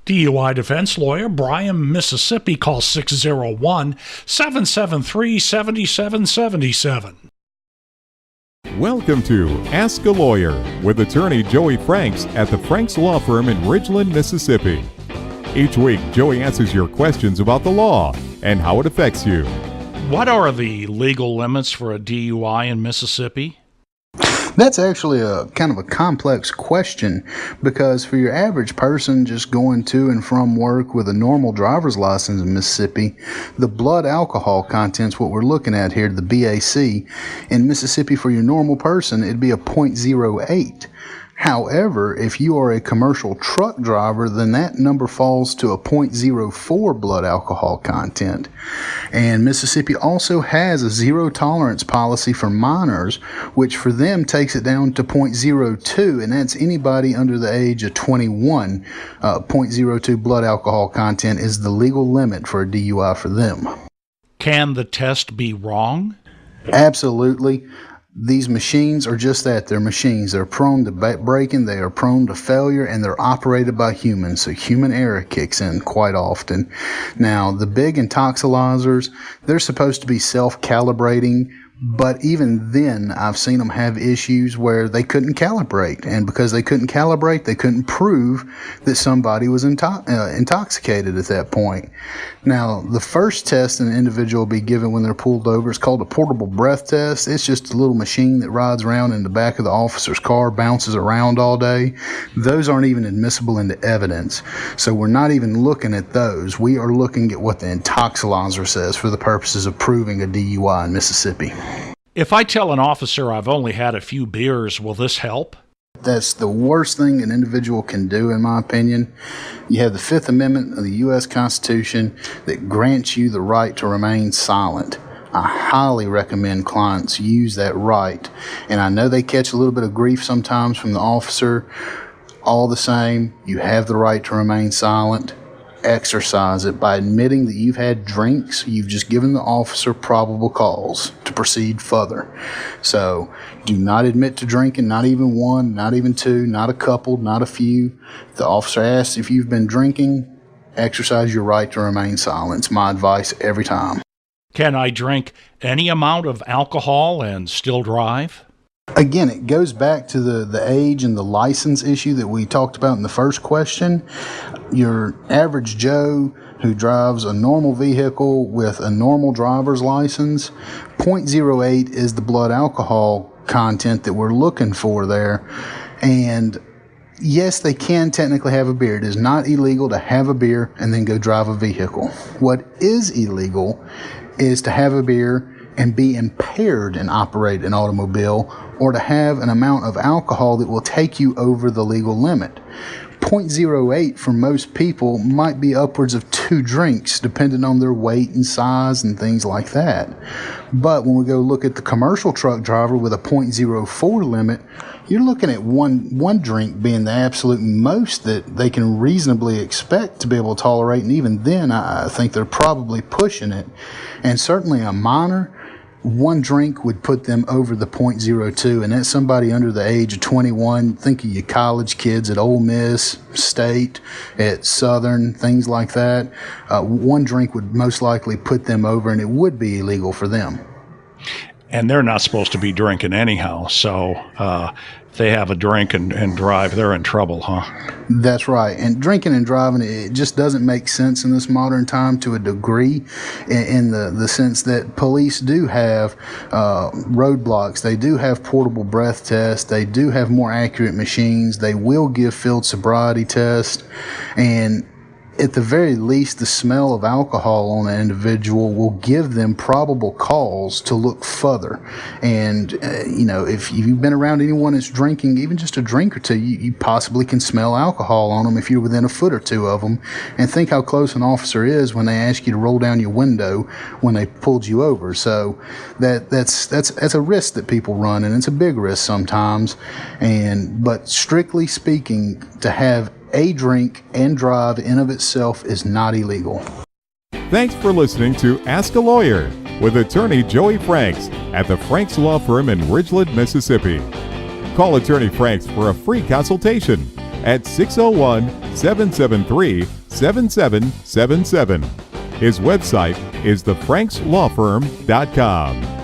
DUI defense lawyer, Byram, Mississippi. Call 601-773-7777. Welcome to Ask a Lawyer with attorney Joey Franks at the Franks Law Firm in Ridgeland, Mississippi. Each week, Joey answers your questions about the law and how it affects you. What are the legal limits for a DUI in Mississippi? That's actually a kind of a complex question, because for your average person just going to and from work with a normal driver's license in Mississippi, the blood alcohol content's what we're looking at here, the BAC. In Mississippi, for your normal person, it'd be a 0.08. However, if you are a commercial truck driver, then that number falls to a 0.04 blood alcohol content. And Mississippi also has a zero tolerance policy for minors, which for them takes it down to 0.02, and that's anybody under the age of 21. 0.02 blood alcohol content is the legal limit for a DUI for them. Can the test be wrong? Absolutely. These machines are just that. They're machines. They're prone to breaking, they are prone to failure, and they're operated by humans, so human error kicks in quite often. Now, the big intoxilizers, they're supposed to be self-calibrating, but even then, I've seen them have issues where they couldn't calibrate, and because they couldn't calibrate, they couldn't prove that somebody was intoxicated at that point. Now, the first test an individual will be given when they're pulled over is called a portable breath test. It's just a little machine that rides around in the back of the officer's car, bounces around all day. Those aren't even admissible into evidence, so we're not even looking at those. We are looking at what the intoxilizer says for the purposes of proving a DUI in Mississippi. If I tell an officer I've only had a few beers, will this help? That's the worst thing an individual can do, in my opinion. You have the Fifth Amendment of the U.S. Constitution that grants you the right to remain silent. I highly recommend clients use that right. And I know they catch a little bit of grief sometimes from the officer. All the same, you have the right to remain silent. Exercise it by admitting that you've had drinks. You've just given the officer probable cause to proceed further. So do not admit to drinking, not even one, not even two, not a couple, not a few. If the officer asks if you've been drinking, exercise your right to remain silent. It's my advice every time. Can I drink any amount of alcohol and still drive? Again, it goes back to the age and the license issue that we talked about in the first question. Your average Joe who drives a normal vehicle with a normal driver's license, 0.08 is the blood alcohol content that we're looking for there. And yes, they can technically have a beer. It is not illegal to have a beer and then go drive a vehicle. What is illegal is to have a beer and be impaired and operate an automobile, or to have an amount of alcohol that will take you over the legal limit. 0.08 for most people might be upwards of 2 drinks, depending on their weight and size and things like that. But when we go look at the commercial truck driver with a 0.04 limit, you're looking at one drink being the absolute most that they can reasonably expect to be able to tolerate, and even then I think they're probably pushing it. And certainly a minor, one drink would put them over the 0.02, and that's somebody under the age of 21. Think of your college kids at Ole Miss, State, at Southern, things like that. One drink would most likely put them over, and it would be illegal for them. And they're not supposed to be drinking anyhow, so if they have a drink and drive, they're in trouble, huh? That's right. And drinking and driving, it just doesn't make sense in this modern time to a degree, in the sense that police do have roadblocks. They do have portable breath tests. They do have more accurate machines. They will give field sobriety tests. And at the very least, the smell of alcohol on an individual will give them probable cause to look further. And, if you've been around anyone that's drinking, even just a drink or two, you possibly can smell alcohol on them if you're within a foot or two of them. And think how close an officer is when they ask you to roll down your window when they pulled you over. So that's a risk that people run, and it's a big risk sometimes. But strictly speaking, to have a drink and drive in of itself is not illegal. Thanks for listening to Ask a Lawyer with attorney Joey Franks at the Franks Law Firm in Ridgeland, Mississippi. Call attorney Franks for a free consultation at 601 877-773-7777. His website is thefrankslawfirm.com.